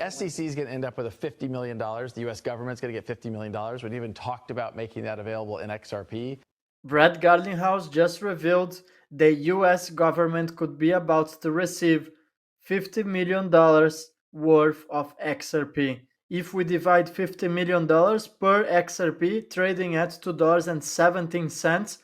SEC is going to end up with a $50 million. The US government's going to get $50 million. We even talked about making that available in XRP. Brad Garlinghouse just revealed the US government could be about to receive $50 million worth of XRP. If we divide $50 million per XRP, trading at $2.17,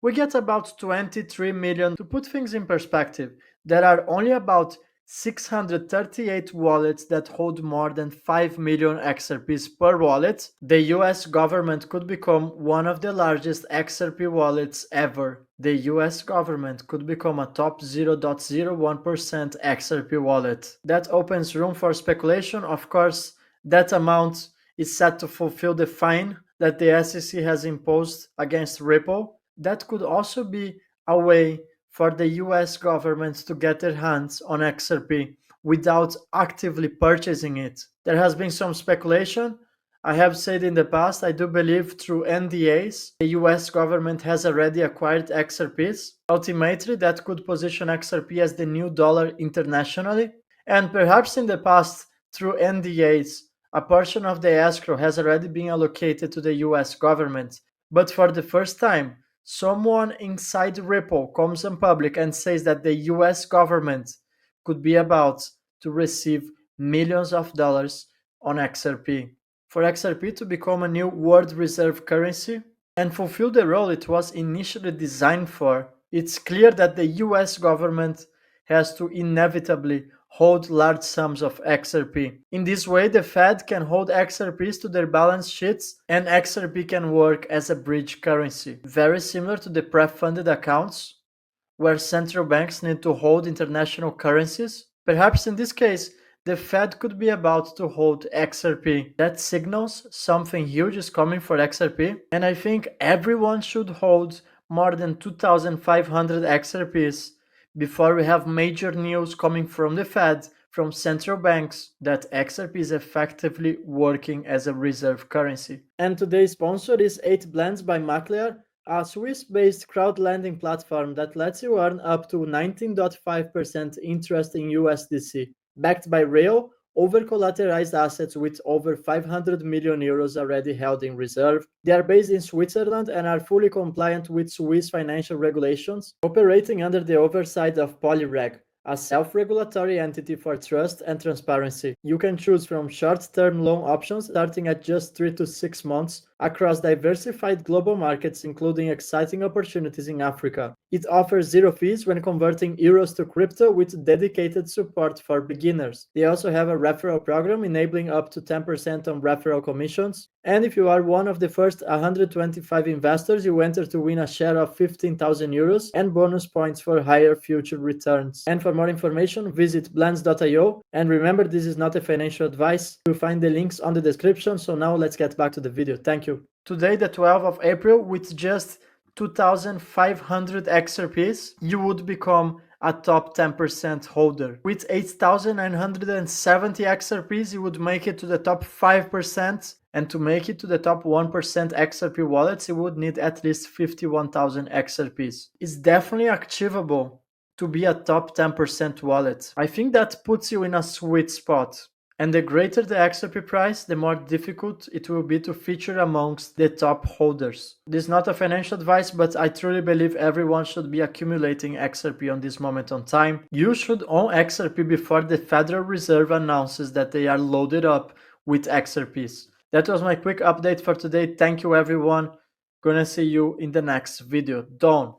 we get about 23 million. To put things in perspective, there are only about 638 wallets that hold more than 5 million XRPs per wallet. The US government could become one of the largest XRP wallets ever. The US government could become a top 0.01% XRP wallet. That opens room for speculation. Of course, that amount is set to fulfill the fine that the SEC has imposed against Ripple. That could also be a way for the US government to get their hands on XRP without actively purchasing it. There has been some speculation. I have said in the past, I do believe through NDAs, the US government has already acquired XRPs. Ultimately, that could position XRP as the new dollar internationally. And perhaps in the past, through NDAs, a portion of the escrow has already been allocated to the US government. But for the first time, someone inside Ripple comes in public and says that the US government could be about to receive millions of dollars on XRP. For XRP to become a new world reserve currency and fulfill the role it was initially designed for, it's clear that the US government has to inevitably hold large sums of XRP. In this way, the Fed can hold XRPs to their balance sheets and XRP can work as a bridge currency. Very similar to the pre-funded accounts, where central banks need to hold international currencies. Perhaps in this case, the Fed could be about to hold XRP. That signals something huge is coming for XRP, and I think everyone should hold more than 2,500 XRPs before we have major news coming from the Fed, from central banks, that XRP is effectively working as a reserve currency. And today's sponsor is 8 Blends by Maclear, a Swiss-based crowd lending platform that lets you earn up to 19.5% interest in USDC, backed by real, over-collateralized assets with over 500 million euros already held in reserve. They are based in Switzerland and are fully compliant with Swiss financial regulations, operating under the oversight of Polyreg, a self-regulatory entity for trust and transparency. You can choose from short-term loan options starting at just 3 to 6 months across diversified global markets, including exciting opportunities in Africa. It offers zero fees when converting euros to crypto with dedicated support for beginners. They also have a referral program enabling up to 10% on referral commissions. And if you are one of the first 125 investors, you enter to win a share of 15,000 euros and bonus points for higher future returns. And for more information, visit blends.io. And remember, this is not a financial advice. You'll find the links on the description. So now let's get back to the video. Thank you. Today, the 12th of April, with just 2,500 XRPs, you would become a top 10% holder. With 8,970 XRPs, you would make it to the top 5%. And to make it to the top 1% XRP wallets, you would need at least 51,000 XRPs. It's definitely achievable to be a top 10% wallet. I think that puts you in a sweet spot. And the greater the XRP price, the more difficult it will be to feature amongst the top holders. This is not a financial advice, but I truly believe everyone should be accumulating XRP on this moment on time. You should own XRP before the Federal Reserve announces that they are loaded up with XRPs. That was my quick update for today. Thank you, everyone. Gonna see you in the next video. Done.